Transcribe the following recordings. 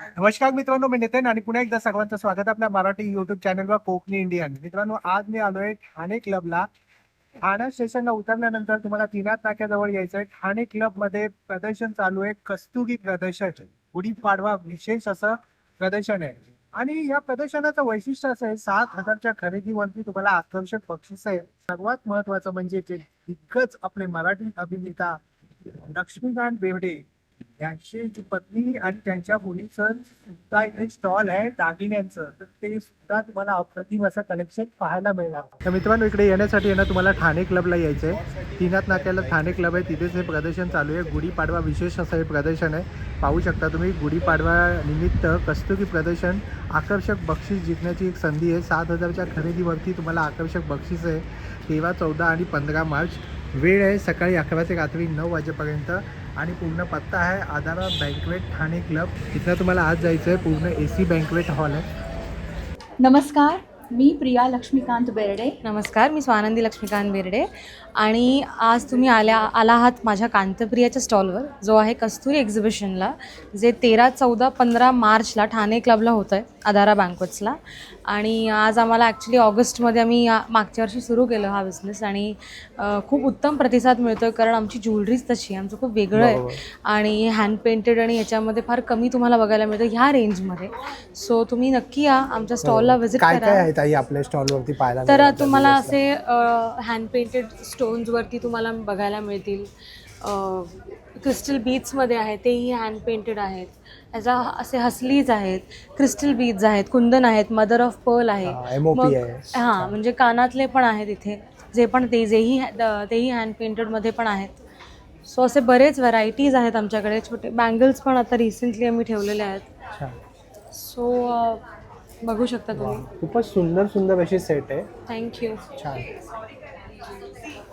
नमस्कार मित्रांनो, मी नितीन आणि पुन्हा एकदा सर्वांचं स्वागत आपल्या मराठी युट्यूब चॅनलवर कोकणी इंडियन. मित्रांनो, आज मी आलोय ठाणे क्लबला. ठाणे स्टेशनला उतरल्यानंतर तुम्हाला तीनाथ नाक्याजवळ यायचंय. ठाणे क्लब मध्ये प्रदर्शन चालू आहे, कस्तुरी प्रदर्शन. गुढीपाडवा विशेष असं प्रदर्शन आहे आणि या प्रदर्शनाचं वैशिष्ट्य असं आहे, 7,000च्या खरेदीवरती तुम्हाला आकर्षक बक्षीस आहे. सर्वात महत्वाचं म्हणजे जे दिग्गज आपले मराठी अभिनेता लक्ष्मीकांत बेर्डे यांची पत्नी आणि त्यांच्या मुलीचं सुद्धा इथे स्टॉल आहे दागिन्यांचं, तर ते सुद्धा तुम्हाला अप्रतिम असं कलेक्शन पाहायला मिळणार. तर मित्रांनो, इकडे येण्यासाठी ना तुम्हाला ठाणे क्लबला यायचं आहे. तीनाथ नाक्याला ठाणे क्लब आहे, तिथेच हे प्रदर्शन चालू आहे. गुढीपाडवा विशेष असं हे प्रदर्शन आहे. पाहू शकता तुम्ही, गुढीपाडवा निमित्त कस्तुरी प्रदर्शन. आकर्षक बक्षीस जिंकण्याची एक संधी आहे. 7,000च्या खरेदीवरती तुम्हाला आकर्षक बक्षीस आहे. 13, 14 आणि 15 मार्च. वेळ आहे सकाळी 11 ते रात्री 9 वाजेपर्यंत आणि पूर्ण पत्ता आहे आधारा बँकवेट ठाणे क्लब. इथं तुम्हाला आज जायचं आहे. पूर्ण AC बँकवेट हॉल आहे. नमस्कार, मी प्रिया लक्ष्मीकांत बेर्डे. नमस्कार, मी स्वानंदी लक्ष्मीकांत बेर्डे आणि आज तुम्ही आला आहात माझ्या कांतप्रियाच्या स्टॉलवर, जो आहे कस्तुरी एक्झिबिशनला, जे 13, 14, 15 मार्चला ठाणे क्लबला होतं आहे आधारा बँकवेट्सला. आणि आज आम्हाला ॲक्च्युली ऑगस्टमध्ये आम्ही मागच्या वर्षी सुरू केलं हा बिझनेस आणि खूप उत्तम प्रतिसाद मिळतो आहे, कारण आमची ज्वेलरीज तशी आहे, आमचं खूप वेगळं आहे आणि हँड पेंटेड आणि याच्यामध्ये फार कमी तुम्हाला बघायला मिळतं ह्या रेंजमध्ये. सो तुम्ही नक्की या आमच्या स्टॉलला व्हिजिट करा. काय आहे ताई आपल्या स्टॉलवरती पाहायला? तर तुम्हाला असे हँड पेंटेड स्टोन्सवरती तुम्हाला बघायला मिळतील. क्रिस्टल बीड्समध्ये आहेत, तेही हँड पेंटेड आहेत. याचा असे हसलीज आहेत, क्रिस्टल बीड्स आहेत, कुंदन आहेत, मदर ऑफ पर्ल आहे. हां, म्हणजे कानातले पण आहेत इथे, जे पण तेही हँड पेंटेडमध्ये पण आहेत. सो असे बरेच व्हरायटीज आहेत आमच्याकडे. छोटे बँगल्स पण आता रिसेंटली आम्ही ठेवलेले आहेत. सो बघू शकता तुम्ही. खूपच सुंदर सुंदर अशी सेट आहे. थँक्यू. छान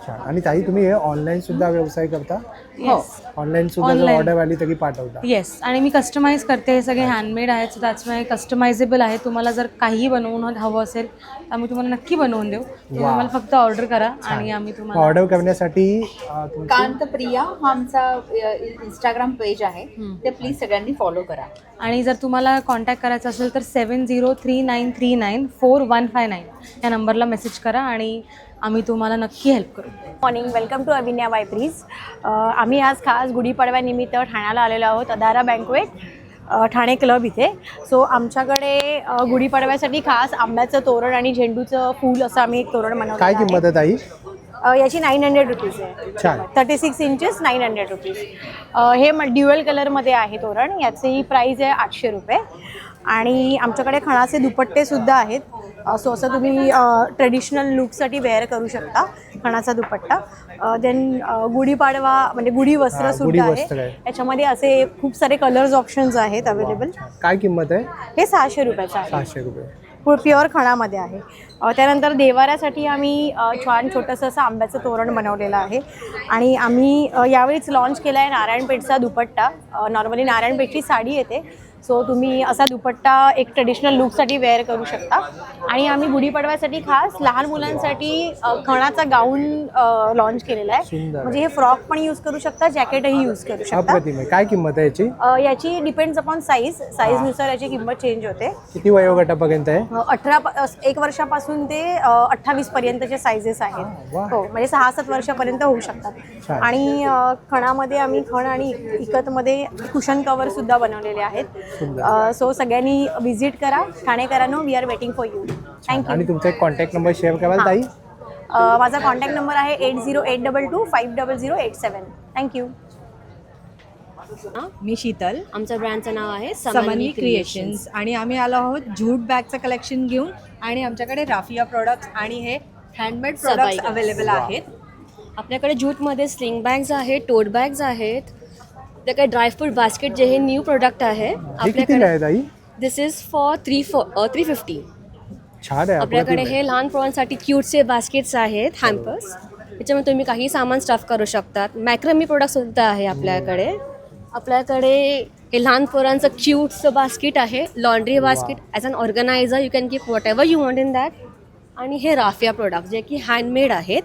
छान. आणि ताई, तुम्ही हे ऑनलाईन सुद्धा व्यवसाय करता? हो, ऑनलाईन सुद्धा जर ऑर्डर आली तरी पाठवता? येस. आणि मी कस्टमाइज करते. हे सगळे हँडमेड आहेत, सो त्याच्यामुळे कस्टमायझेबल आहे. तुम्हाला जर काही बनवून हवं असेल तर आम्ही तुम्हाला नक्की बनवून देऊ. तुम्ही आम्हाला फक्त ऑर्डर करा आणि आम्ही तुम्हाला ऑर्डर करण्यासाठी कांतप्रिया हा आमचा इंस्टाग्राम पेज आहे, ते प्लीज सगळ्यांनी फॉलो करा. आणि जर तुम्हाला कॉन्टॅक्ट करायचं असेल तर 7039394159 या नंबरला मेसेज करा आणि आम्ही तुम्हाला नक्की हेल्प करू. मॉर्निंग, वेलकम टू अभिनया वायप्रीज. आम्ही आज खास गुढीपाडव्यानिमित्त ठाण्याला आलेलो आहोत, अधारा बँकवेट ठाणे क्लब इथे. सो आमच्याकडे गुढीपाडव्यासाठी खास आंब्याचं तोरण आणि झेंडूचं फूल असं आम्ही एक तोरण बनवलं. काय किंमत आहे ताई? याची 900 रुपीज आहे. छान. 36 इंचेस, 900 रुपीज. हे ड्युअल कलरमध्ये आहे तोरण. याची प्राईज आहे 800 रुपये. आणि आमच्याकडे खणाचे दुपट्टेसुद्धा आहेत. सो असं तुम्ही ट्रेडिशनल लुकसाठी वेअर करू शकता खणाचा दुपट्टा. देन गुढीपाडवा म्हणजे गुढी वस्त्रसुद्धा आहे. याच्यामध्ये असे खूप सारे कलर्स ऑप्शन्स आहेत अवेलेबल. काय किंमत आहे? हे 600 रुपयाचं आहे. 600 रुपये. प्युअर खणामध्ये आहे. त्यानंतर देवाऱ्यासाठी आम्ही छान छोटंसं असं आंब्याचं तोरण बनवलेलं आहे. आणि आम्ही यावेळीच लॉन्च केला आहे नारायणपेठचा दुपट्टा. नॉर्मली नारायणपेठची साडी येते, सो तुम्ही असा दुपट्टा एक ट्रेडिशनल लुकसाठी वेअर करू शकता. आणि आम्ही गुढीपाडव्यासाठी खास लहान मुलांसाठी खणाचा गाऊन लॉन्च केलेला आहे. म्हणजे हे फ्रॉक पण यूज करू शकता, जॅकेटही यूज करू शकता. काय किंमत आहे याची? याची डिपेंड्स अपॉन साईजनुसार याची किंमत चेंज होते. किती वयोगटापर्यंत आहे? 1 वर्षापासून ते 28 पर्यंतचे साईजेस आहेत. हो, म्हणजे 6-7 वर्षापर्यंत होऊ शकतात. आणि खणामध्ये आम्ही खण आणि इकतमध्ये कुशन कव्हर सुद्धा बनवलेले आहेत. सो सगळ्यांनी व्हिजिट करा ठाणेकरांनो. We are waiting for you. Thank you. आणि तुमचा एक कॉन्टॅक्ट नंबर शेअर कराल ताई? माझा कॉन्टॅक्ट नंबर आहे 8082250087. थँक्यू. मी शीतल. आमच्या ब्रँडचं नाव आहे समन्वी क्रिएशन्स आणि आम्ही आलो आहोत जूट बॅगचं कलेक्शन घेऊन. आणि आमच्याकडे राफिया प्रोडक्ट्स आणि हे हँडमेड प्रोडक्ट्स अवेलेबल आहेत. आपल्याकडे ज्यूटमध्ये स्लिंग बॅग्स आहेत, टोट बॅग्स आहेत. आपल्याकडे ड्रायफ्रूट बास्केट जे हे न्यू प्रोडक्ट आहे आपल्याकडे. दिस इज फॉर 350. छान आहे. आपल्याकडे हे लहान पोरांसाठी क्यूटचे बास्केट्स आहेत, हॅम्पर्स. त्याच्यामध्ये तुम्ही काही सामान स्टफ करू शकतात. मॅक्रमी प्रोडक्ट सुद्धा आहे आपल्याकडे. हे लहान पोरांचं क्यूटचं बास्केट आहे, laundry basket. As an organizer you can keep whatever you want in that. आणि हे राफिया प्रोडक्ट जे की हँडमेड आहेत.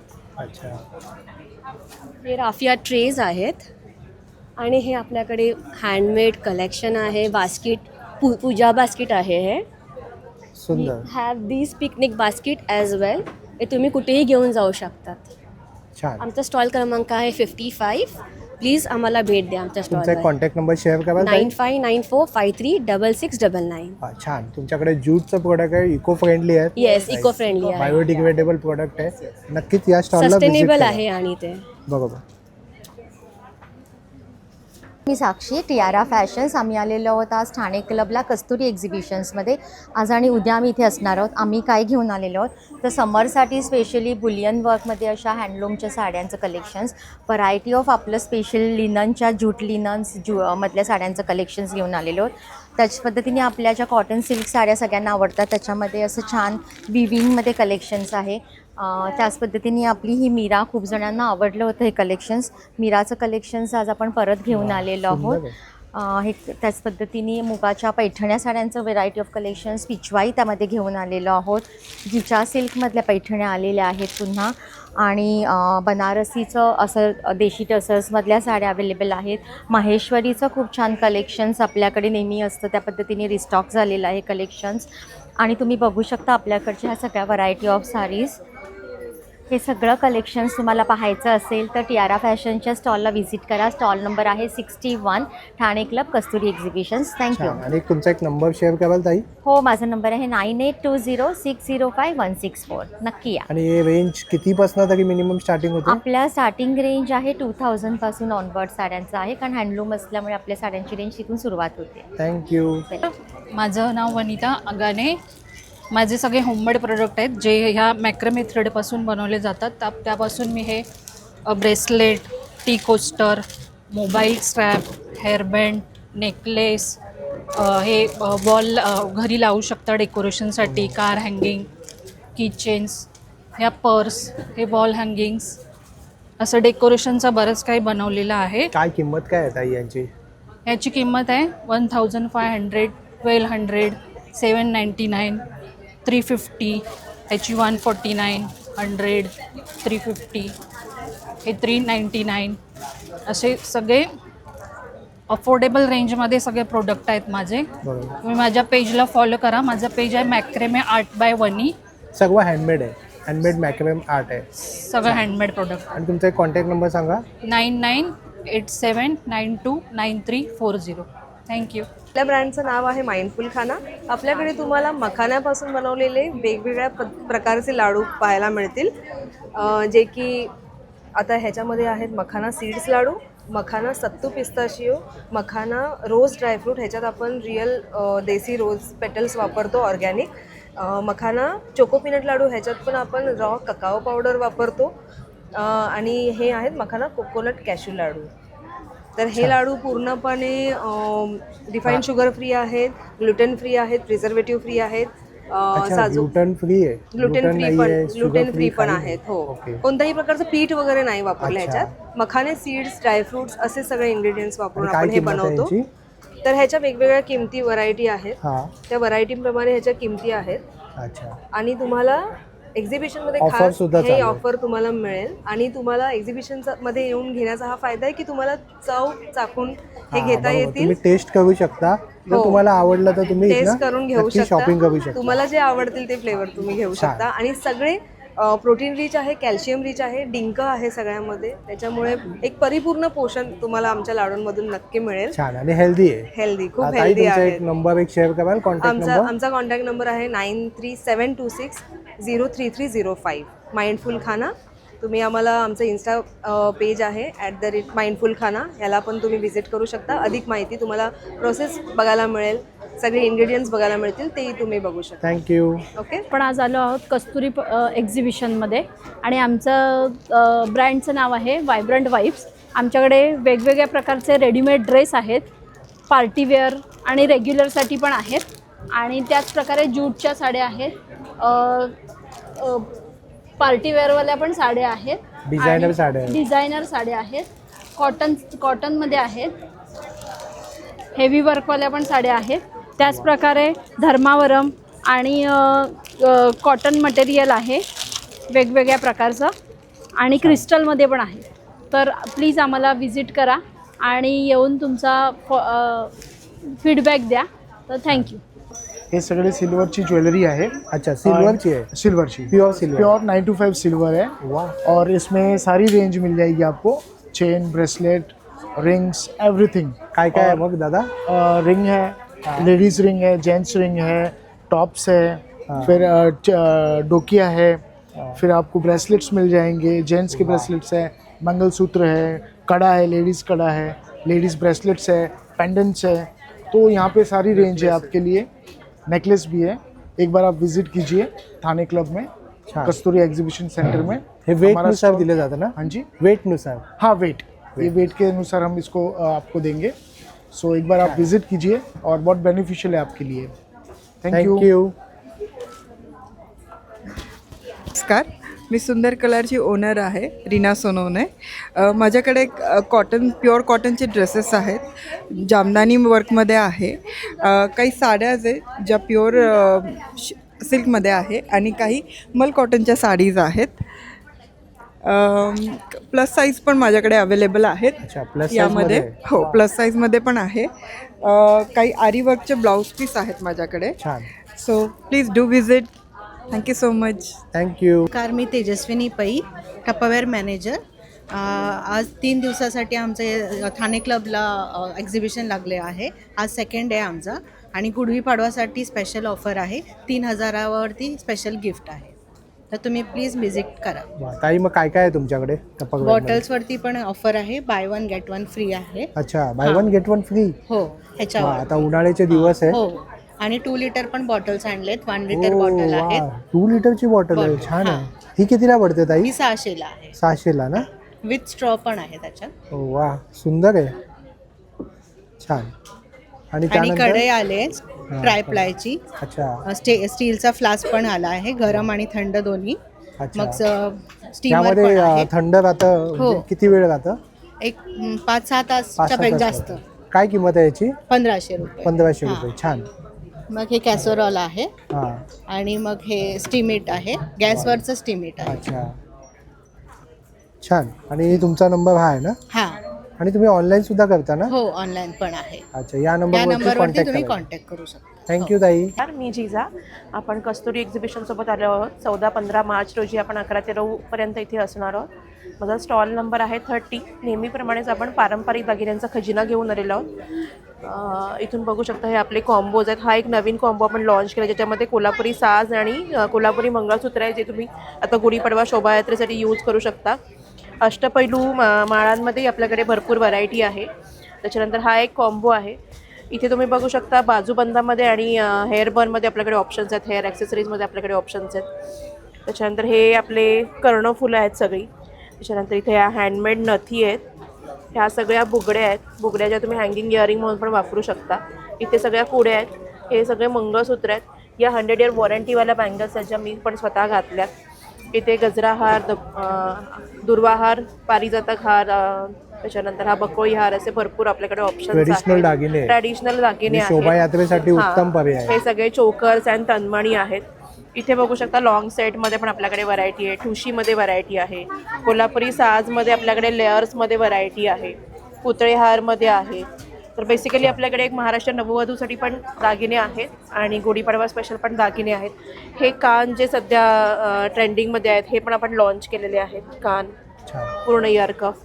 हे राफिया ट्रेज आहेत. आणि हे आपल्याकडे हँडमेड कलेक्शन आहे, बास्केट पूजा बास्केट आहे हे. सुंदर, have this picnic basket as well. हे तुम्ही कुठेही घेऊन जाऊ शकतात. छान. आमचा स्टॉल क्रमांक आहे 55. प्लीज आम्हाला भेट द्या आमच्या तुमचा स्टॉलवर. कॉन्टॅक्ट नंबर शेअर कराल ताई? 9594536699. छान. तुमच्याकडे ज्यूटचं प्रोडक्ट आहे, इको फ्रेंडली आहे, येस, इको फ्रेंडली आहे, बायोडिग्रेडेबल प्रोडक्ट आहे. नक्कीच या स्टॉलला सस्टेनेबल आहे आणि ते. बरोबर. मी साक्षी, टियारा फॅशन्स. आम्ही आलेलो आहोत आज ठाणे क्लबला कस्तुरी एक्झिबिशन्समध्ये. आज आणि उद्या आम्ही इथे असणार आहोत. आम्ही काय घेऊन आलेलो आहोत तर समरसाठी स्पेशली बुलियन वर्कमध्ये अशा हँडलूमच्या साड्यांचं कलेक्शन्स, व्हरायटी ऑफ आपलं स्पेशल लिननच्या ज्यूट लिनन्स मधल्या साड्यांचं कलेक्शन्स घेऊन आलेलो आहोत. त्याच पद्धतीने आपल्या ज्या कॉटन सिल्क साड्या सगळ्यांना आवडतात त्याच्यामध्ये असं छान विविंगमध्ये कलेक्शन्स आहे. त्याच पद्धतीने आपली ही मीरा, खूप जणांना आवडलं होतं हे कलेक्शन्स. मीराचं कलेक्शन्स आज आपण परत घेऊन आलेलो आहोत. हे त्याच पद्धतीने मुगाच्या पैठण्या साड्यांचं व्हेरायटी ऑफ कलेक्शन्स, पिचवाई त्यामध्ये घेऊन आलेलो आहोत. जिचा सिल्कमधल्या पैठण्या आलेल्या आहेत पुन्हा. आणि बनारसीचं असं देशी टसर्समधल्या साड्या अवेलेबल आहेत. माहेश्वरीचं खूप छान कलेक्शन्स आपल्याकडे नेहमी असतं त्या पद्धतीने रिस्टॉक झालेलं आहे कलेक्शन्स. आणि तुम्ही बघू शकता आपल्याकडच्या ह्या सगळ्या व्हरायटी ऑफ साडीज. हे सगळं कलेक्शन्स तुम्हाला पाहायचं असेल तर टियारा फॅशनच्या स्टॉलला व्हिजिट करा. स्टॉल नंबर आहे 61, ठाणे क्लब, कस्तुरी एक्झिबिशन्स. थँक्यू. आणि तुमचा एक नंबर शेअर कराल ताई? हो, माझा नंबर आहे 9820605164. नक्की या. आणि हे रेंज कितीपासून तरी मिनिमम स्टार्टिंग होते? आपल्या स्टार्टिंग रेंज आहे 2000 पासून ऑनवर्ड साड्यांचं आहे, कारण हँडलूम असल्यामुळे आपल्या साड्यांची रेंज तिथून सुरुवात होते. थँक्यू. माझं नाव वनिता अगाने. माझे सगळे होममेड प्रोडक्ट आहेत जे ह्या मॅक्रमे थ्रेडपासून बनवले जातात. त्यापासून मी हे bracelet, tea coaster, mobile strap, hairband, necklace, हे बॉल घरी लावू शकता डेकोरेशनसाठी, कार हँगिंग, किचेन्स, ह्या पर्स, हे बॉल हँगिंग्स, असं डेकोरेशनचं बरंच काही बनवलेलं आहे. काय किंमत काय आहे ताई यांची? याची किंमत आहे 1500, 1200, 799, 350, ह्याची 149, 100, 350, हे 399. असे सगळे अफोर्डेबल रेंजमध्ये सगळे प्रोडक्ट आहेत माझे. बरोबर. तुम्ही माझ्या पेजला फॉलो करा. माझं पेज आहे मॅक्रमे आर्ट बाय वनी. सगळं हँडमेड आहे, हँडमेड मॅक्रम आर्ट आहे, सगळं हँडमेड प्रोडक्ट. आणि तुमचा एक कॉन्टॅक्ट नंबर सांगा? 9987929340. थँक्यू. आपल्या ब्रँडचं नाव आहे माइंडफुल खाना. आपल्याकडे तुम्हाला मखाण्यापासून बनवलेले वेगवेगळ्या प्रकारचे लाडू पाहायला मिळतील, जे की आता ह्याच्यामध्ये आहेत मखाना सीड्स लाडू, मखाना सत्तू पिस्ताशियो, मखाना रोज ड्रायफ्रूट, ह्याच्यात आपण रिअल देसी रोज पेटल्स वापरतो ऑर्गॅनिक, मखाना चोको पीनट लाडू, ह्याच्यात पण आपण रॉ ककाओ पावडर वापरतो, आणि हे आहेत मखाना कोकोनट कॅशू लाडू. तर हे लाडू पूर्णपणे रिफाईंड शुगर फ्री आहेत, ग्लुटेन फ्री आहेत, प्रिझर्वेटिव्ह फ्री आहेत, ग्लुटेन फ्री आहे, ग्लुटेन फ्री पण आहेत. हो, कोणत्याही प्रकारचं पीठ वगैरे नाही वापरलं अच्छा. ह्याच्यात. मखाने सीड्स, ड्रायफ्रुट्स असे सगळे इंग्रेडियंट्स वापरून आणि काय आपण हे किंमत आहे बनवतो. यांची? तर ह्याच्या वेगवेगळ्या किमती व्हरायटी आहेत. हां. त्या व्हरायटीप्रमाणे ह्याच्या किमती आहेत. अच्छा. आणि तुम्हाला एक्झिबिशनमध्ये Offer खास सुद्धा हे चालू आहे. ऑफर तुम्हाला मिळेल. आणि तुम्हाला एक्झिबिशन मध्ये येऊन घेण्याचा हा फायदा आहे की तुम्हाला चव चाखून हे हां, घेता बरोबर. येतील. तुम्ही टेस्ट करू शकता. जर हो. तुम्हाला आवडलं तर तुम्ही टेस्ट करून घेऊ शॉपिंग करू शकता. शकता. तुम्हाला जे आवडतील ते फ्लेवर तुम्ही घेऊ छान. शकता. आणि सगळे प्रोटीन रिच आहे, कॅल्शियम रिच आहे, डिंक आहे सगळ्यामध्ये. त्याच्यामुळे एक परिपूर्ण पोषण तुम्हाला आमच्या लाडूंमधून नक्की मिळेल. छान आणि हेल्दी आहे. हेल्दी, खूप ताई, हेल्दी तुमचा आहे. एक नंबर एक शेअर कराल, कॉन्टॅक्ट नंबर? आमचा कॉन्टॅक्ट नंबर आहे 9372603305. माइंडफुल खाना. तुम्ही आम्हाला आमचं इन्स्टा पेज आहे @mindful खाना, याला पण तुम्ही व्हिजिट करू शकता. अधिक माहिती तुम्हाला प्रोसेस बघायला मिळेल, सगळे इन्ग्रेडियंट्स बघायला मिळतील, तेही तुम्ही बघू शकता. थँक्यू. ओके. पण आज आलो आहोत कस्तुरी एक्झिबिशनमध्ये, आणि आमचं ब्रँडचं नाव आहे व्हायब्रंट वाईब्स. आमच्याकडे वेगवेगळ्या प्रकारचे रेडीमेड ड्रेस आहेत, पार्टीवेअर आणि रेग्युलरसाठी पण आहेत. आणि त्याच प्रकारे ज्यूटच्या साड्या आहेत, पार्टीवेअरवाल्या पण साड्या आहेत, डिझायनर साड्या आहेत. डिझायनर साड्या आहेत, कॉटनमध्ये आहेत, हेवी वर्कवाल्या पण साड्या आहेत. त्याच प्रकारे धर्मावरम आणि कॉटन मटेरियल आहे वेगवेगळ्या प्रकारचं, आणि क्रिस्टलमध्ये पण आहे. तर प्लीज आम्हाला व्हिजिट करा आणि येऊन तुमचा फीडबॅक द्या. तर थँक्यू. हे सगळे सिल्वरची ज्वेलरी है. अच्छा, सिल्वरची आहे. सिल्वरची प्योर सिल्वर. प्योर 925 सिल्वर है. वाह. और इसमें सारी रेंज मिल जाएगी आपको. Chain, bracelet, rings, everything. काय काय आहे मग दादा? रिंग है, लेडीज रिंग है, जेंट्स रिंग है, टॉप्स है, फिर डोकिया है, फिर आपको ब्रेसलेट्स मिल जाएंगे. जेंट्स के ब्रेसलेट्स है, मंगलसूत्र है, कड़ा है, लेडीज़ कड़ा है, लेडीज़ ब्रेसलेट्स है, पेंडेंट्स है. तो यहाँ पे सारी रेंज है आपके लिए. नेकलेस भी है. एक बार आप विजिट कीजिए थाने क्लब में, कस्तूरी एग्जीबिशन सेंटर में. हे वेट हमारा नुसार स्टॉल- दिले जातं ना? हाँ जी, वेट नुसार. हाँ वेट. ये वेट के अनुसार हम इसको आपको देंगे. सो एक बार आप विजिट कीजिए और बहुत बेनिफिशियल है आपके लिए. Thank you. थँक्यू. नमस्कार, मी सुंदर कलरची ओनर आहे, रीना सोनवणे. माझ्याकडे प्युअर कॉटनचे ड्रेसेस आहेत, जामदानी वर्कमध्ये आहे. काही साड्या आहेत ज्या प्युअर सिल्कमध्ये आहे आणि काही मल कॉटनच्या साडीज आहेत. प्लस साईज पण माझ्याकडे अवेलेबल आहेत. अच्छा, प्लस यामध्ये हो, प्लस साईजमध्ये पण आहे. काही आरी वर्कचे ब्लाऊज पीस आहेत माझ्याकडे. छान. So please do visit. Thank you so much. Thank you. कार मी तेजस्विनी पै, टप्पावेअर मॅनेजर. आज 3 दिवसासाठी आमचे ठाणे क्लबला एक्झिबिशन लागले आहे. आज सेकंड डे आमचा आणि गुढीपाडवासाठी स्पेशल ऑफर आहे. 3000वरती स्पेशल गिफ्ट आहे, तर तुम्ही प्लीज विजिट करा. वा, ताई मग काय काय आहे तुमच्याकडे? बॉटल्सवरती पण ऑफर आहे. बाय 1 गेट 1 फ्री आहे. अच्छा, बाय 1 गेट 1 फ्री. हो, वा, ह्याच्यावर. आता उन्हाळ्याचे दिवस आहे. हो, आणि 2 लिटर पण बॉटल्स आणलेत. 1 लिटर बॉटल आहेत. 2 लिटरची बॉटल आहे. बॉटल, छान हां. आहे. ही कितीला पडते ताई? ही 600ला आहे. 600ला ना? विथ स्ट्रॉ पण आहे त्याच्यात. वा, सुंदर आहे. छान. आणि आणि त्यानंतर कढई आले ट्रायप्लायची. अच्छा, स्टीलचा फ्लास्क पण आला आहे, गरम आणि थंड दोन्ही. अच्छा. मग स्टीमर त्यामध्ये पण आहे. थंड राहतं. हो. म्हणजे किती वेळ राहतं? एक 5-6 तासच्या 5-6 पेक्षा तास जास्त. राहतं. काय किंमत आहे याची? 1500 रुपये. 1500 हां. रुपये. छान. मग हे कॅसोरॉल आहे हां. आणि मग हे स्टीमीट आहे, गॅसवरचं स्टीमीट आहे. अच्छा, छान. आणि तुमचा नंबर हा आहे ना? हां, आणि तुम्ही ऑनलाईन सुद्धा करता ना? हो, ऑनलाईन पण आहे. अच्छा, या त्या नंबरवरती नंबरवरती कॉन्टॅक्ट तुम्ही करा. कॉन्टॅक्ट करू शकता. थँक्यू ताई. मी जिजा. आपण कस्तुरी एक्झिबिशनसोबत आलो आहोत. 14-15 मार्च रोजी आपण 11 ते 9 पर्यंत इथे असणार आहोत. माझा स्टॉल नंबर आहे 30. नेहमीप्रमाणेच आपण पारंपरिक दागिन्यांचा खजिना घेऊन आलेलो आहोत. इथून बघू शकता हे आपले कॉम्बोज आहेत. हा एक नवीन कॉम्बो आपण लॉन्च केला, ज्याच्यामध्ये कोल्हापुरी साज आणि कोल्हापुरी मंगळसूत्र आहे, जे तुम्ही आता गुढीपाडवा शोभायात्रेसाठी यूज करू शकता. अष्टपैलू माळांमध्ये आपल्याकडे भरपूर व्हरायटी आहे. त्याच्यानंतर हा एक कॉम्बो आहे. इथे तुम्ही बघू शकता बाजूबंदामध्ये आणि हेअर बनमध्ये आपल्याकडे ऑप्शन्स आहेत. हेअर ॲक्सेसरीजमध्ये आपल्याकडे ऑप्शन्स आहेत. त्याच्यानंतर हे आपले कर्णफुलं आहेत सगळी. त्याच्यानंतर इथे ह्या हँडमेड नथी आहेत. ह्या सगळ्या बुगड्या आहेत. बुगड्या ज्या तुम्ही हँगिंग इयरिंग म्हणून पण वापरू शकता. इथे सगळ्या कुड्या आहेत. हे सगळे मंगळसूत्र आहेत. या 100 इयर वॉरंटीवाल्या बँगल्स आहेत, ज्या मी पण स्वतः घातल्यात. इथे गजरा हार, दुर्वाहार, पारिजातक हार, त्याच्यानंतर हा बकोळी हार, असे भरपूर आपल्याकडे ऑप्शन्स ट्रेडिशनल दागिने. ट्रॅडिशनल दागिने आहेत. शोभायात्रेसाठी हां, उत्तम पर्याय आहे. हे सगळे चोकर्स अँड तन्मणी आहेत. इथे बघू शकता लॉंग सेटमध्ये पण आपल्याकडे व्हरायटी आहे. ठुशीमध्ये व्हरायटी आहे. कोल्हापुरी साजमध्ये आपल्याकडे लेअर्समध्ये व्हरायटी आहे. पुतळे हारमध्ये आहे. तर बेसिकली आपल्याकडे एक महाराष्ट्र नववधूसाठी पण दागिने आहेत आणि गुढीपाडवा स्पेशल पण दागिने आहेत. हे कान जे सध्या ट्रेंडिंगमध्ये आहेत, हे पण आपण लॉन्च केलेले आहेत. कान पूर्ण इयर कफ.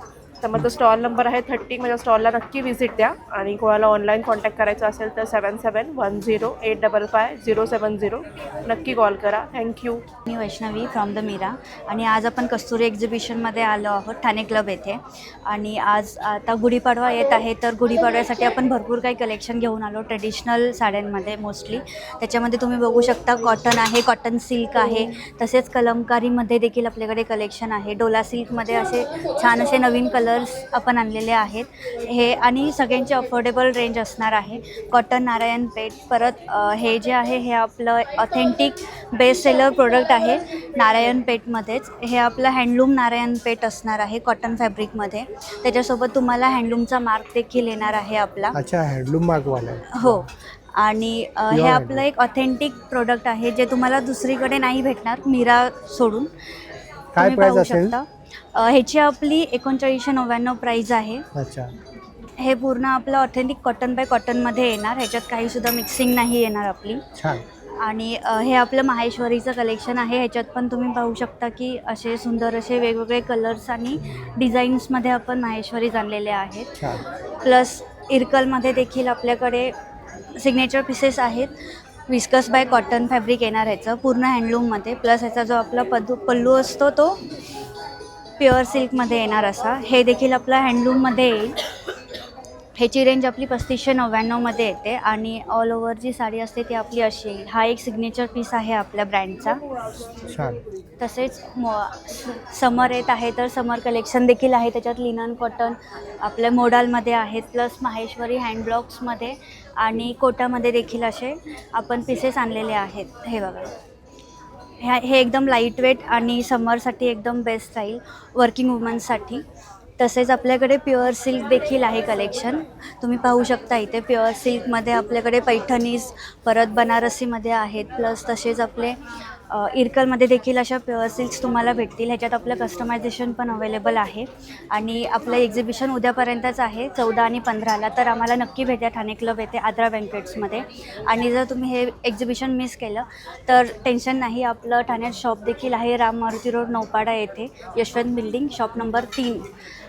तर माझा स्टॉल नंबर आहे 30. माझ्या स्टॉलला नक्की व्हिजिट द्या. आणि कोणाला ऑनलाईन कॉन्टॅक्ट करायचं असेल तर 7710855070 नक्की कॉल करा. थँक्यू. मी वैष्णवी फ्रॉम द मीरा आणि आज आपण कस्तुरी एक्झिबिशनमध्ये आलो आहोत ठाणे क्लब येथे. आणि आज आता गुढीपाडवा येत आहे, तर गुढीपाडव्यासाठी आपण भरपूर काही कलेक्शन घेऊन आलो ट्रेडिशनल साड्यांमध्ये मोस्टली. त्याच्यामध्ये तुम्ही बघू शकता कॉटन आहे, कॉटन सिल्क आहे, तसेच कलमकारीमध्ये देखील आपल्याकडे कलेक्शन आहे. डोला सिल्कमध्ये असे छान असे नवीन कलर्स आपण आणलेले आहेत हे, आणि सगळ्यांची अफोर्डेबल रेंज असणार आहे. कॉटन नारायणपेठ. परत हे जे आहे हे आपलं ऑथेंटिक बेस्ट सेलर प्रोडक्ट आहे नारायणपेठमध्येच. हे आपलं हँडलूम नारायणपेठ असणार आहे कॉटन फॅब्रिकमध्ये. त्याच्यासोबत तुम्हाला हँडलूमचा मार्क देखील येणार आहे आपला. अच्छा, हँडलूम मार्कवाला. हो. आणि हे आपलं एक ऑथेंटिक प्रोडक्ट आहे, जे तुम्हाला दुसरीकडे नाही भेटणार मीरा सोडून. काय प्राइस असेल? ह्याची आपली 3999 प्राइस आहे. अच्छा. हे पूर्ण आपलं ऑथेंटिक कॉटन बाय कॉटनमध्ये येणार, ह्याच्यात काहीसुद्धा मिक्सिंग नाही येणार आपली. छान. आणि हे आपलं माहेश्वरीचं कलेक्शन आहे. ह्याच्यात पण तुम्ही पाहू शकता की असे सुंदर असे वेगवेगळे कलर्स आणि डिझाईन्समध्ये आपण माहेश्वरीज आणलेले आहेत. छान. प्लस इरकलमध्ये देखील आपल्याकडे सिग्नेचर पीसेस आहेत. विस्कस बाय कॉटन फॅब्रिक येणार ह्याचं पूर्ण हँडलूममध्ये. प्लस ह्याचा जो आपला पल्लू असतो तो प्युअर सिल्कमध्ये येणार असा. हे देखील आपला हँडलूममध्ये येईल. ह्याची रेंज आपली 3599मध्ये येते आणि ऑल ओव्हर जी साडी असते ती आपली अशी येईल. हा एक सिग्नेचर पीस आहे आपल्या ब्रँडचा. छान. तसेच समर येत आहे तर समर कलेक्शन देखील आहे. त्याच्यात लिनन कॉटन आपल्या मोडालमध्ये आहेत, प्लस माहेश्वरी हँडब्लॉक्समध्ये आणि कोटामध्ये देखील असे आपण पीसेस आणलेले आहेत. हे बघा, हे एकदम लाईट वेट आणि समरसाठी एकदम बेस्ट राहील वर्किंग वुमन्ससाठी. तसेच आपल्याकडे प्युअर सिल्क देखील आहे कलेक्शन, तुम्ही पाहू शकता इथे. प्युअर सिल्कमध्ये आपल्याकडे पैठणीज, परत बनारसीमध्ये आहेत, प्लस तसेच आपले इरकलमध्ये देखील अशा प्युअर सिल्क्स तुम्हाला भेटतील. ह्याच्यात आपलं कस्टमायझेशन पण अवेलेबल आहे. आणि आपलं एक्झिबिशन उद्यापर्यंतच आहे, 14 आणि 15ला. तर आम्हाला नक्की भेटा ठाणे क्लब येथे आद्रा बँकेट्समध्ये. आणि जर तुम्ही हे एक्झिबिशन मिस केलं तर टेन्शन नाही, आपलं ठाण्यात शॉप देखील आहे, राम मारुती रोड नौपाडा येथे, यशवंत बिल्डिंग, शॉप नंबर 3.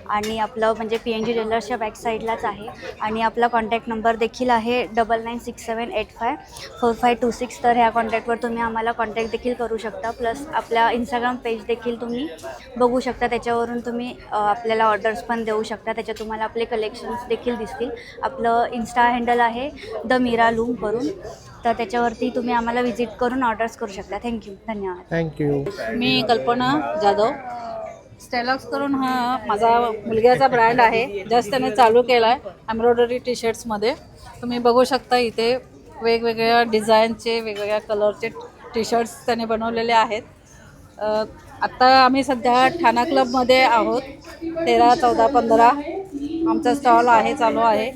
आणि आपलं म्हणजे PNG ज्वेलर्सच्या बॅक साईडलाच आहे. आणि आपला कॉन्टॅक्ट नंबर देखील आहे 9967854526. तर ह्या कॉन्टॅक्टवर तुम्ही आम्हाला कॉन्टॅक्ट देखील करू शकता. प्लस आपल्या इंस्टाग्राम पेज देखील तुम्ही बघू शकता, त्याच्यावरून तुम्ही आपल्याला ऑर्डर्स पण देऊ शकता. त्याच्यात तुम्हाला आपले कलेक्शन्स देखील दिसतील. आपलं इन्स्टा हँडल आहे द मीरा लूम करून, तर त्याच्यावरती तुम्ही आम्हाला व्हिजिट करून ऑर्डर्स करू शकता. थँक्यू, धन्यवाद. थँक्यू. मी कल्पना जाधव. स्टेलॉक्स करून हा माझा मुलग्याचा ब्रँड आहे, जस्ट त्याने चालू केला आहे एम्ब्रॉयडरी टी शर्ट्समध्ये. तुम्ही बघू शकता इथे वेगवेगळ्या डिझाईनचे वेगवेगळ्या कलरचे टी शर्ट्स त्याने बनवलेले आहेत. आत्ता आम्ही सध्या ठाणा क्लबमध्ये आहोत. 13, 14, 15 आमचा स्टॉल आहे, चालू आहे.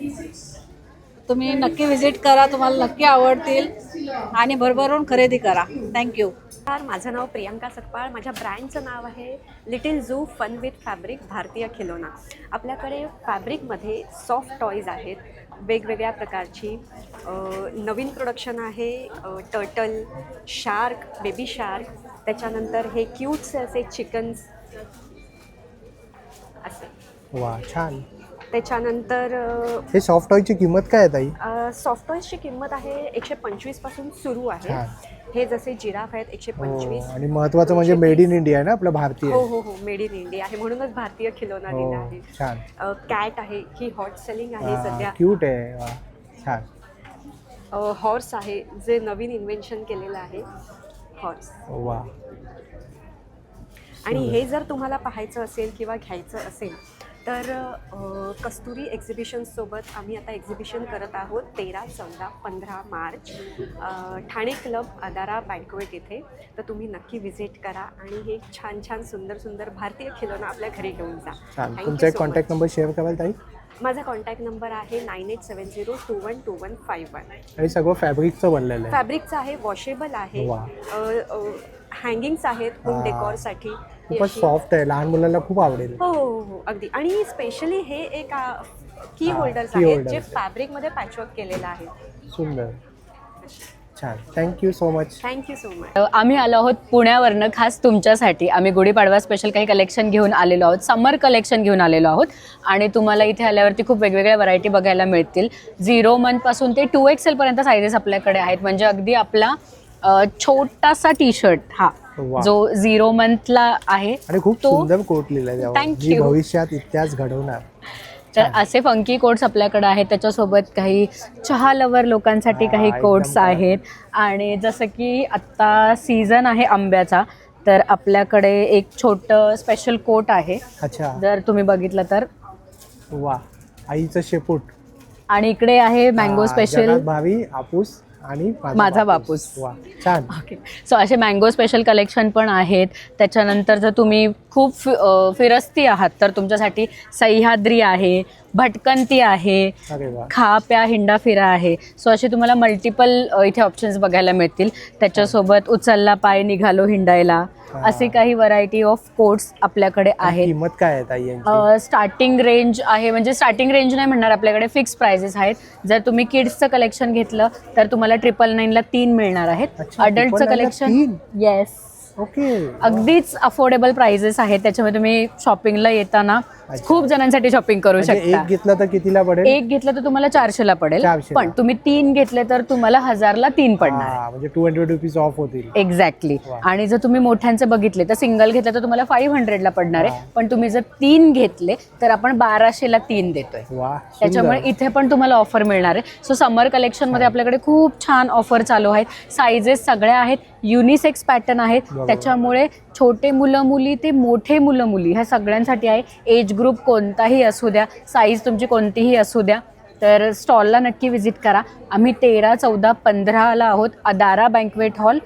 तुम्ही नक्की व्हिजिट करा, तुम्हाला नक्की आवडतील आणि भरभरून खरेदी करा. थँक्यू. माझं नाव प्रियांका सकपाळ. माझ्या ब्रँडचं नाव आहे Little Zoo fun with fabric Bharatiya Khilona. आपल्याकडे फॅब्रिकमध्ये सॉफ्ट टॉईज आहेत वेगवेगळ्या प्रकारची. नवीन प्रोडक्शन आहे टर्टल, शार्क, बेबी शार्क, त्याच्यानंतर हे क्यूटचे असे चिकन्स असे. वा, छान. त्याच्यानंतर हे सॉफ्ट टॉयची किंमत काय आहे ताई? सॉफ्ट टॉईजची किंमत आहे 125 पासून सुरू आहे. हे जसे जिराफ आहेत 125. आणि महत्वाचं म्हणजे मेड इन इंडिया आहे ना, आपलं भारतीय. हो हो हो, मेड इन इंडिया आहे, म्हणूनच भारतीय खिलोना दिला आहे. छान. कॅट आहे, ही हॉट सेलिंग आहे सध्या. क्यूट आहे. वा, छान. हॉर्स आहे, जे नवीन इन्व्हेन्शन केलेलं आहे हॉर्स. वा. आणि हे जर तुम्हाला पाहायचं असेल किंवा घ्यायचं असेल तर कस्तुरी एक्झिबिशन्ससोबत आम्ही आता एक्झिबिशन करत आहोत 13, 14, 15 मार्च ठाणे क्लब आदारा बँक्वेट इथे. तर तुम्ही नक्की व्हिजिट करा आणि हे छान छान सुंदर सुंदर भारतीय खिलोना आपल्या घरी घेऊन जा. तुमचा एक कॉन्टॅक्ट नंबर शेअर कराल ताई? माझा कॉन्टॅक्ट नंबर आहे 9870212151. आणि सगळं फॅब्रिकचं बनलेलं आहे. फॅब्रिकचं आहे, वॉशेबल आहे, हँगिंग्स आहेत होम डेकॉरसाठी. खूपच सॉफ्ट आहे, लहान मुलांना खूप आवडेल. हो हो हो, अगदी. आणि स्पेशली हे एक की होल्डर्स आहेत जे फॅब्रिकमध्ये पॅचवर्क केलेलं आहे. सुंदर, छान. Thank you so much. Thank you so much. आम्ही आलो आहोत पुण्यावरनं खास तुमच्यासाठी. आम्ही गुढीपाडवा स्पेशल काही कलेक्शन घेऊन आलेलो आहोत, समर कलेक्शन घेऊन आलेलो आहोत. आणि तुम्हाला इथे आल्यावरती खूप वेगवेगळ्या व्हरायटी बघायला मिळतील. 0 मंथपासून ते 2XL पर्यंत सायझेस आपल्याकडे आहेत. म्हणजे अगदी आपला छोटासा टी शर्ट हा जो 0 मंथला आहे. आणि खूप सुंदर कोट लिहिलाय, जी भविष्यात इतिहास घडवणार. तर असे फंकी कोट्स आपल्याकडे आहेत. त्याच्यासोबत काही चहा लवर लोकांसाठी काही कोट्स आहेत. आणि जसं की आत्ता सीझन आहे आंब्याचा, तर आपल्याकडे एक छोटं स्पेशल कोट आहे. अच्छा, जर तुम्ही बघितलं तर. वा, आईचं शेपूट. आणि इकडे आहे मँगो स्पेशल भावी आपूस आणि माझा बापूस. वा, छान. ओके. सो असे मँगो स्पेशल कलेक्शन पण आहेत. त्याच्यानंतर जर तुम्ही खूप फिरस्ती आहात तर तुमच्यासाठी सह्याद्री आहे, भटकंती आहे, अरे वा. खा प्या हिंडा फिरा आहे. सो असे तुम्हाला मल्टिपल इथे ऑप्शन्स बघायला मिळतील. त्याच्यासोबत उचलला पाय निघालो हिंडायला, असे काही व्हरायटी ऑफ कोट्स आपल्याकडे आहेत. किंमत काय आहे ताई यांची? स्टार्टिंग रेंज आहे, म्हणजे स्टार्टिंग रेंज नाही म्हणणार, आपल्याकडे फिक्स प्राइसेस आहेत. जर तुम्ही किड्सचं कलेक्शन घेतलं तर तुम्हाला 999ला 3 मिळणार आहेत. अच्छा, अडल्टचं 999ला कलेक्शन 3? Yes, okay. अगदीच अफोर्डेबल प्राइसेस आहेत. त्याच्यामुळे तुम्ही शॉपिंगला येताना खूप जणांसाठी शॉपिंग करू म्हणजे शकता. एक घेतलं तर कितीला पडेल? एक घेतलं तर तुम्हाला 400ला पडेल, 400 ला. पण तुम्ही 3 घेतले तर तुम्हाला 1000ला 3 पडणार. म्हणजे 200 रुपीज ऑफ होतील. एक्झॅक्टली. वा. आणि जर तुम्ही मोठ्यांचे बघितले तर सिंगल घेतलं तर तुम्हाला 500ला पडणार आहे, पण तुम्ही जर 3 घेतले तर आपण 1200ला 3 देतोय. वा, त्याच्यामुळे सुंदर. इथे पण तुम्हाला ऑफर मिळणार आहे. सो समर कलेक्शन मध्ये आपल्याकडे खूप छान ऑफर चालू आहेत. सायझेस सगळ्या आहेत, युनिसेक्स पॅटर्न आहेत. बरोबर. त्याच्यामुळे छोटे मुलं मुली ते मोठे मुलं मुली ह्या सगळ्यांसाठी आहे. एज ग्रुप कोणताही असू द्या, साईज तुमची कोणतीही असू द्या, तर स्टॉलला नक्की व्हिजिट करा. आम्ही 13, 14, 15ला आहोत, अदारा बँक्वेट हॉल,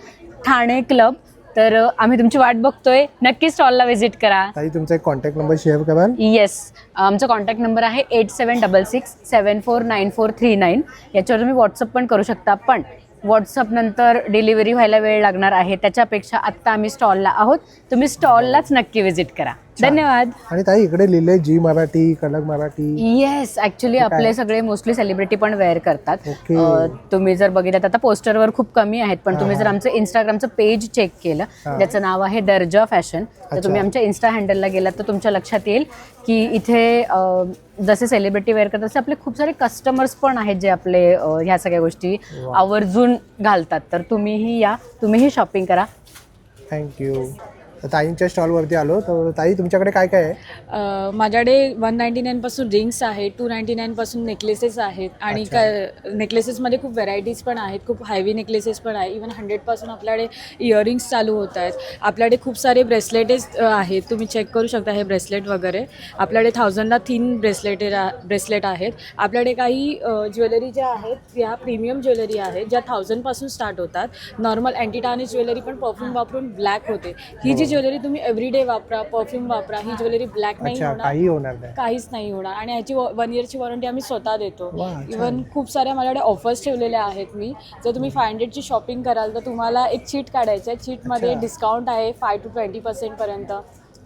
ठाणे क्लब. तर आम्ही तुमची वाट बघतोय, नक्की स्टॉलला व्हिजिट करा. ताई तुमचा एक कॉन्टॅक्ट नंबर शेअर कराल? येस, आमचा कॉन्टॅक्ट नंबर आहे 8766749439. याच्यावर तुम्ही व्हॉट्सअप पण करू शकता, पण व्हॉट्सअप नंतर डिलिव्हरी व्हायला वेळ लागणार आहे. त्याच्यापेक्षा आत्ता आम्ही स्टॉलला आहोत, तुम्ही स्टॉललाच नक्की व्हिजिट करा. धन्यवाद. आणि ताई इकडे लिहिले जी मराठी, कनक मराठी. येस, ऍक्च्युली आपले सगळे मोस्टली सेलिब्रिटी पण वेअर करतात. ओके. तुम्ही जर बघितलं आता पोस्टरवर खूप कमी आहेत, पण तुम्ही जर आमचं इंस्टाग्रामचं पेज चेक केलं, ज्याचं नाव आहे दर्जा फॅशन, तर तुम्ही आमच्या इन्स्टा हँडलला गेलात तर तुमच्या लक्षात येईल की इथे जसे सेलिब्रिटी वेअर करतात तसे आपले खूप सारे कस्टमर्स पण आहेत जे आपले ह्या सगळ्या गोष्टी आवर्जून घालतात. तर तुम्हीही या, तुम्हीही शॉपिंग करा. थँक्यू. ताईंच्या स्टॉलवरती आलो, तर ताई तुमच्याकडे काय काय आहे? माझ्याकडे 199 पासून रिंग्स आहेत, 299 पासून नेकलेसेस आहेत, आणि नेकलेसेसमध्ये खूप व्हरायटीज पण आहेत, खूप हायवी नेकलेसेस पण आहे. इवन 100 पासून आपल्याकडे इयरिंग्स चालू होत आहेत. आपल्याकडे खूप सारे ब्रेसलेटेस आहेत, तुम्ही चेक करू शकता हे ब्रेसलेट वगैरे. आपल्याकडे 1000ला 3 ब्रेसलेट आहेत. आपल्याकडे काही ज्वेलरी ज्या आहेत ह्या प्रीमियम ज्वेलरी आहेत, ज्या 1000 पासून स्टार्ट होतात. नॉर्मल अँटी टार्निश ज्वेलरी पण परफ्यूम वापरून ब्लॅक होते. ही जी ज्वेलरी तुम्ही एव्हरीडे वापरा, परफ्यूम वापरा, ही ज्वेलरी ब्लॅक नाही होणार, काहीच नाही होणार. आणि ह्याची 1 इयरची वॉरंटी आम्ही स्वतः देतो. इवन खूप साऱ्या माझ्याकडे ऑफर्स ठेवलेल्या आहेत मी. जर तुम्ही 500ची शॉपिंग कराल तर तुम्हाला एक चीट काढायचं आहे. चीटमध्ये डिस्काउंट आहे 5 to 20% पर्यंत.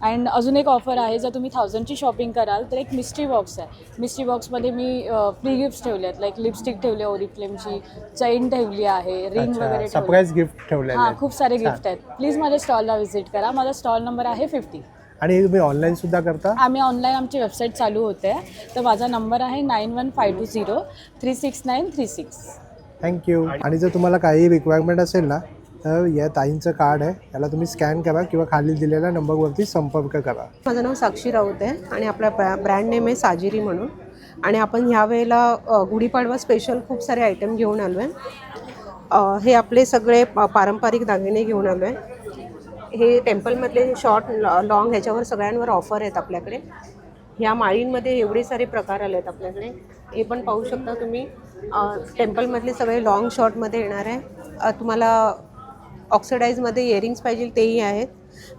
अँड अजून एक ऑफर आहे, जर तुम्ही 1000ची शॉपिंग कराल तर एक मिस्ट्री बॉक्स आहे. मिस्ट्री बॉक्समध्ये मी फ्री गिफ्ट्स ठेवले आहेत, लाईक लिपस्टिक ठेवली आहे ओरिफ्लेमची, चेन ठेवली आहे, रिंग वगैरे सरप्राईज गिफ्ट ठेवले. हां, खूप सारे गिफ्ट आहेत. प्लीज माझ्या स्टॉलला व्हिजिट करा. माझा स्टॉल नंबर आहे 50. आणि तुम्ही ऑनलाईन सुद्धा करता? आम्ही ऑनलाईन आमची वेबसाईट चालू होते, तर माझा नंबर आहे 9152036936. थँक्यू. आणि जर तुम्हाला काही रिक्वायरमेंट असेल ना, तर या ताईंचं कार्ड आहे, याला तुम्ही स्कॅन करा किंवा खाली दिलेल्या नंबरवरती संपर्क करा. माझं नाव साक्षी राऊत आहे आणि आपला ब्रँड नेम आहे साजिरी म्हणून. आणि आपण ह्या वेळेला गुढीपाडवा स्पेशल खूप सारे आयटम घेऊन आलो आहे. हे आपले सगळे पारंपरिक दागिने घेऊन आलो आहे. हे टेम्पलमधले शॉर्ट लॉंग ह्याच्यावर सगळ्यांवर ऑफर आहेत आपल्याकडे. ह्या माळींमध्ये एवढे सारे प्रकार आले आहेत आपल्याकडे. हे पण पाहू शकता तुम्ही. टेम्पलमधले सगळे लॉंग शॉर्टमध्ये येणार आहे. तुम्हाला ऑक्सिडाईजमध्ये इयरिंग्स पाहिजे तेही आहेत.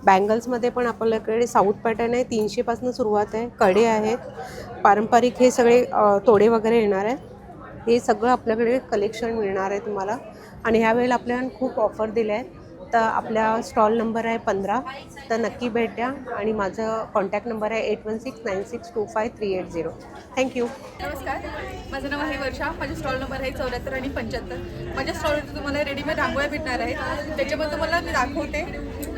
बँगल्समध्ये पण आपल्याकडे साऊथ पॅटर्न आहे, 300पासून सुरुवात आहे. कडे आहेत, पारंपरिक हे सगळे तोडे वगैरे येणार आहे. हे सगळं आपल्याकडे कलेक्शन मिळणार आहे तुम्हाला. आणि ह्यावेळेला आपल्याला खूप ऑफर दिल्या आहेत. तर आपल्या स्टॉल नंबर आहे 15, तर नक्की भेट द्या. आणि माझं कॉन्टॅक्ट नंबर आहे 8169625380. थँक्यू. नमस्कार, माझं नाव आहे वर्षा. माझा स्टॉल नंबर आहे 74 आणि 75. माझ्या स्टॉलवरती तुम्हाला रेडीमेड रांगोळ्या भेटणार आहेत. त्याच्यामध्ये तुम्हाला मी दाखवते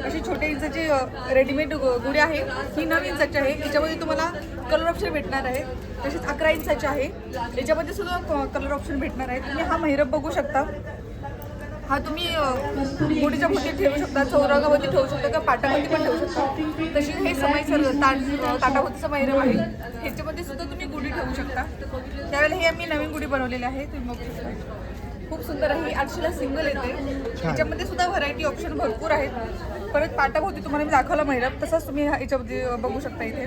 अशी छोट्या इंचाची रेडीमेड गुढी आहे. ही 9 इंचाची आहे. याच्यामध्ये तुम्हाला कलर ऑप्शन भेटणार आहे. तसेच 11 इंचाची आहे. याच्यामध्ये सुद्धा कलर ऑप्शन भेटणार आहे. तुम्ही हा महिरप बघू शकता. हा तुम्ही गुढीच्या मध्ये ठेवू शकता, चौरंगामध्ये ठेवू शकता किंवा पाटामध्ये पण ठेवू शकता. तशी हे ताटाभोवतीचं महिरप आहे. ह्याच्यामध्ये सुद्धा तुम्ही गुढी ठेवू शकता. त्यावेळेला हे आम्ही नवीन गुढी बनवलेली आहे, तुम्ही बघू शकता. खूप सुंदर आहे. 800ला सिंगल येते. ह्याच्यामध्ये सुद्धा व्हरायटी ऑप्शन भरपूर आहेत. परत पाटाभोवती तुम्हाला मी दाखवला महिरप, तसंच तुम्ही याच्यामध्ये बघू शकता. इथे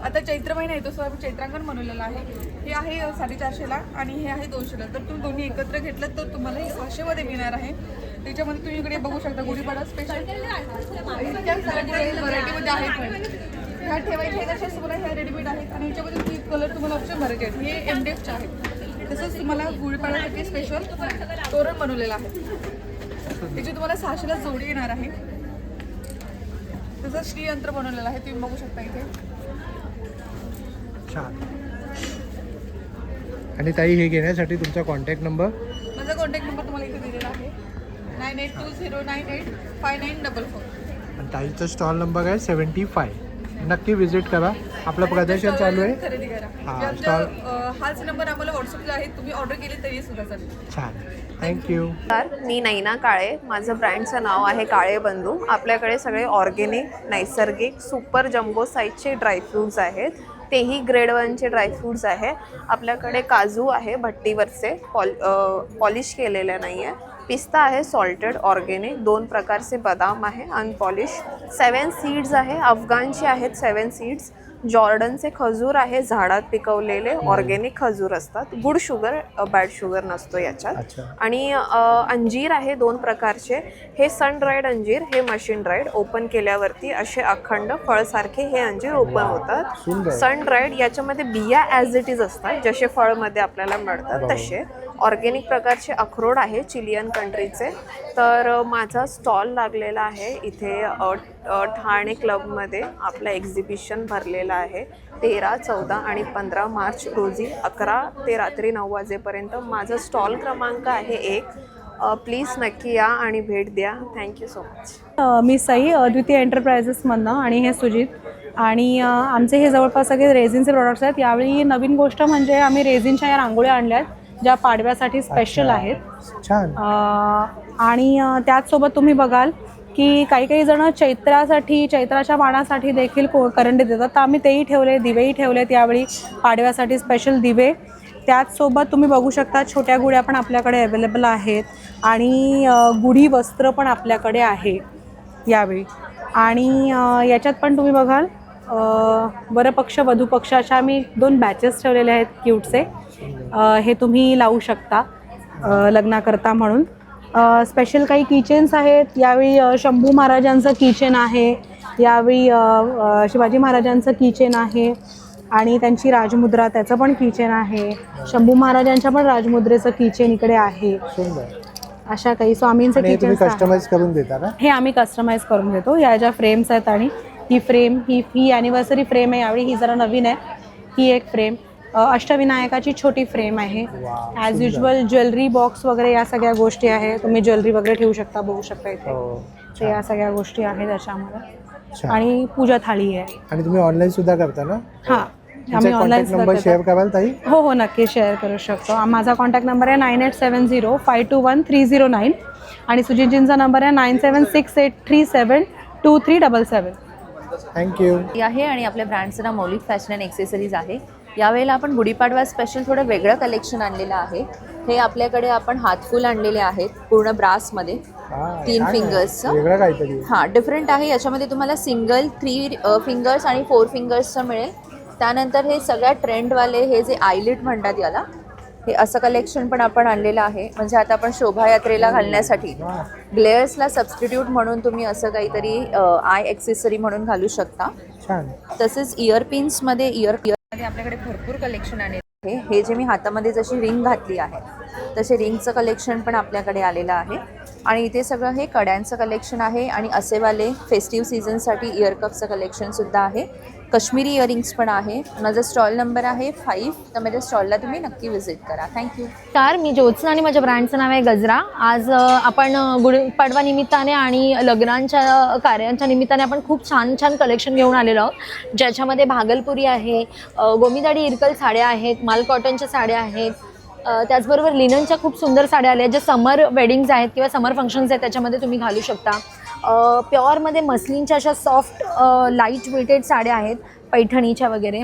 आता चैत्र महिना येतो, सो आम्ही चैत्रांगण बनवलेलं आहे. हे आहे 450ला आणि हे आहे 200ला. तर तुम्ही दोन्ही एकत्र घेतलं तर तुम्हाला हे 600मध्ये मिळणार आहे. त्याच्यामध्ये तुम्ही इकडे बघू शकता गुढीपाडा स्पेशल इतक्या व्हरायटीमध्ये आहेत. ह्या ठेवायच्या आहेत अशाच तुम्हाला ह्या रेडीमेड आहेत आणि ह्याच्यामध्ये तुम्ही कलर तुम्हाला ऑप्शन भरायचे आहेत. हे MDFचे आहेत. तसंच तुम्हाला गुढीपाडव्यासाठी स्पेशल तोरण बनवलेलं आहे. त्याची तुम्हाला 600ला जोडी येणार आहे. तसंच श्रीयंत्र बनवलेलं आहे, तुम्ही बघू शकता इथे. छान. आणि ताई हे घेण्यासाठी तुमचा कॉन्टॅक्ट नंबर? माझा कॉन्टॅक्ट नंबर तुम्हाला इथे दिलेला आहे 9820985944. आणि ताईचा स्टॉल नंबर आहे 75. नक्की विजिट करा. आपलं प्रदर्शन चालू आहे. खरेदी करा. हां, स्टॉल. हाच नंबर आम्हाला व्हॉट्सअपला आहे, तुम्ही ऑर्डर केली तरी सुद्धा चालेल. छान, थँक्यू. मी नैना काळे, माझं ब्रँडचं नाव आहे काळे बंधू. आपल्याकडे सगळे ऑर्गेनिक, नैसर्गिक, सुपर जम्बो साईजचे ड्रायफ्रूट्स आहेत, तेही ग्रेड 1चे ड्रायफ्रूट्स आहे. आपल्याकडे काजू आहे भट्टीवरचे, पॉलिश केलेले नाही आहे. पिस्ता आहे सॉल्टेड ऑर्गेनिक, 2 प्रकारचे बदाम आहे अनपॉलिश. 7 सीड्स आहे, अफगाणचे आहेत 7 सीड्स. जॉर्डनचे खजूर आहे, झाडात पिकवलेले ऑर्गेनिक खजूर असतात. गुड शुगर, बॅड शुगर नसतो याच्यात. आणि अंजीर आहे 2 प्रकारचे. हे सन ड्राईड अंजीर, हे मशीन ड्राईड. ओपन केल्यावरती असे अखंड फळसारखे हे अंजीर ओपन होतात. सन ड्राईड याच्यामध्ये बिया ॲज इट इज असतात, जसे फळमध्ये आपल्याला मिळतात तसे. ऑर्गेनिक प्रकारचे अक्रोड आहे चिलियन कंट्रीचे. तर माझा स्टॉल लागलेला आहे इथे ठाणे क्लबमध्ये. आपलं एक्झिबिशन भरलेलं आहे 13, 14 आणि 15 मार्च रोजी 11 ते रात्री 9 वाजेपर्यंत. माझा स्टॉल क्रमांक आहे 1. प्लीज नक्की या आणि भेट द्या. Thank you so much. मी सई, द्वितीय एंटरप्राइजेसमधनं, आणि हे सुजित. आणि आमचे हे जवळपास सगळे रेझिनचे प्रोडक्ट्स आहेत. यावेळी नवीन गोष्ट म्हणजे आम्ही रेझिनच्या या रांगोळ्या आणल्या आहेत, ज्या पाडव्यासाठी स्पेशल आहेत. छान. आणि त्याचसोबत तुम्ही बघाल की काही जण चैत्राच्या बाणासाठी देखील करंडे देतात, तर आम्ही तेही ठेवले, दिवेही ठेवलेत यावेळी पाडव्यासाठी स्पेशल दिवे. त्याचसोबत तुम्ही बघू शकता छोट्या गुढ्या पण आपल्याकडे अवेलेबल आहेत. आणि गुढी वस्त्र पण आपल्याकडे आहे यावेळी. आणि याच्यात पण तुम्ही बघाल वरपक्ष वधूपक्ष अशा आम्ही 2 बॅचेस ठेवलेले आहेत क्यूटचे. हे तुम्ही लावू शकता लग्नाकरता म्हणून. स्पेशल काही किचन्स आहेत यावेळी. शंभू महाराजांचं किचन आहे यावेळी, शिवाजी महाराजांचं किचन आहे आणि त्यांची राजमुद्रा त्याचं पण किचन आहे. शंभू महाराजांच्या पण राजमुद्रेचं किचन इकडे आहे. अशा काही स्वामींचं किचन कस्टमाइज करून देता का? हे आम्ही कस्टमाइज करून देतो. या ज्या फ्रेम्स आहेत, आणि ही फ्रेम ही ॲनिव्हर्सरी फ्रेम आहे यावेळी, ही जरा नवीन आहे. ही एक फ्रेम अष्टविनायकाची छोटी फ्रेम आहे. ॲज युजल ज्वेलरी बॉक्स वगैरे या सगळ्या गोष्टी आहे. तुम्ही ज्वेलरी वगैरे ठेवू शकता, बघू शकता इथे. ते या सगळ्या गोष्टी आहेत त्याच्यामध्ये. आणि पूजा थाळी आहे. आणि तुम्ही ऑनलाईन सुद्धा करता ना? हां, आम्ही ऑनलाईन नंबर शेअर कराल ताई? हो, नक्की शेअर करू शकतो. माझा कॉन्टॅक्ट नंबर आहे 9870521309 आणि सुजितजींचा नंबर आहे 9768372377. थँक्यू. आहे. आणि आपल्या ब्रँडचं नाव मौलिक फॅशन अँड एक्सेसरीज आहे. यावेळेला आपण गुढीपाडवा स्पेशल थोडं वेगळं कलेक्शन आणलेलं आहे. हे आपल्याकडे आपण हातफूल आणलेले आहेत पूर्ण ब्रासमध्ये, 3 फिंगर्सचं. हां, डिफरंट आहे. याच्यामध्ये तुम्हाला सिंगल, 3 फिंगर्स आणि 4 फिंगर्सचं मिळेल. त्यानंतर हे सगळ्या ट्रेंडवाले हे जे आयलिट म्हणतात याला, हे असं कलेक्शन पण आपण आणलेलं आहे. म्हणजे आता आपण शोभायात्रेला घालण्यासाठी ग्लेअर्सला सबस्टिट्यूट म्हणून तुम्ही असं काहीतरी आय एक्सेसरी म्हणून घालू शकता. तसेच इयरपिन्समध्ये आपल्याकडे भरपूर कलेक्शन आलेलं आहे. हे जे मी हातामध्ये जशी रिंग घातली आहे तसे रिंगचं कलेक्शन पण आपल्याकडे आलेलं आहे. आणि इथे सगळं हे कड्यांचं कलेक्शन आहे. आणि असेवाले फेस्टिव्ह सीझनसाठी इयरकपचं कलेक्शनसुद्धा आहे. काश्मीरी इयरिंग्स पण आहे. माझा स्टॉल नंबर आहे 5. तर माझ्या स्टॉलला तुम्ही नक्की व्हिजिट करा. थँक्यू. मी ज्योत्स्ना आणि माझ्या ब्रँडचं नाव आहे गजरा. आज आपण गुढीपाडवा निमित्ताने आणि लग्नांच्या कार्यांच्या निमित्ताने आपण खूप छान कलेक्शन घेऊन आलेलो आहोत, ज्याच्यामध्ये भागलपुरी आहे, गोमीदाडी इरकल साड्या आहेत, माल कॉटनच्या साड्या आहेत. त्याचबरोबर लिननच्या खूप सुंदर साड्या आल्या, ज्या समर वेडिंग्ज आहेत किंवा समर फंक्शन्स आहेत त्याच्यामध्ये तुम्ही घालू शकता. प्युअरमध्ये मस्लिनच्या अशा सॉफ्ट लाईट वेटेड साड्या आहेत पैठणीच्या वगैरे.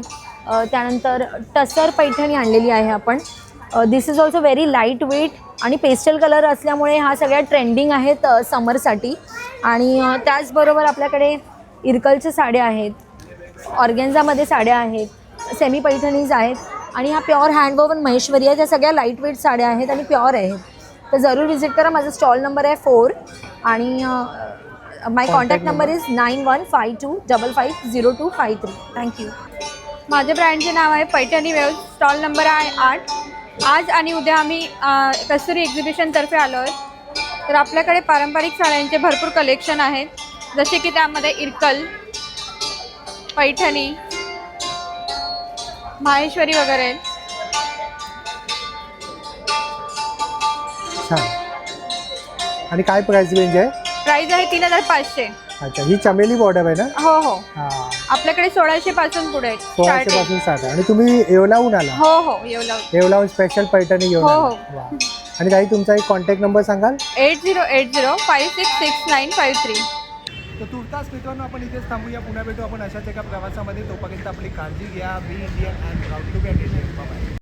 त्यानंतर टसर पैठणी आणलेली आहे आपण. This is also very light weight आणि पेस्टल कलर असल्यामुळे ह्या सगळ्या ट्रेंडिंग आहेत समरसाठी. आणि त्याचबरोबर आपल्याकडे इरकलच्या साड्या आहेत, ऑर्गेन्झामध्ये साड्या आहेत, सेमी पैठणीज आहेत. आणि ह्या प्युअर हँडवोवन महेश्वरी आहेत. त्या सगळ्या लाईट वेट साड्या आहेत आणि प्युअर आहेत. तर जरूर विजिट करा. माझा स्टॉल नंबर आहे 4. आणि माय कॉन्टॅक्ट नंबर इज 9152550253. थँक्यू. माझ्या ब्रँडचे नाव आहे पैठणी वेव्स, स्टॉल नंबर आहे 8. आज आणि उद्या आम्ही कस्तुरी एक्झिबिशनतर्फे आलो आहे. तर आपल्याकडे पारंपरिक साड्यांचे भरपूर कलेक्शन आहेत, जसे की त्यामध्ये इरकल, पैठणी, माहेश्वरी वगैरे. छान. आणि काय प्राइस रेंज आहे? प्राईस आहे 3500. अच्छा, ही चमेली बॉर्डर आहे ना? हो हो, हां, आपल्याकडे 1600 पासून पुढे आहे. 1600 पासून स्टार्ट आहे. आणि तुम्ही येवलाहून आला? हो हो, येवला. येवलाहून स्पेशल पैठणी घेऊन हो, आला. हो. वा. आणि काही तुमचा एक कॉन्टॅक्ट नंबर सांगाल? 8080566953. तर तुर्तास मित्रांनो आपण इथेच थांबूया. पुन्हा भेटू आपण अशाच एका प्रवासामध्ये. तोपर्यंत आपली काळजी घ्या. Be Indian and proud to be Indian. Bye.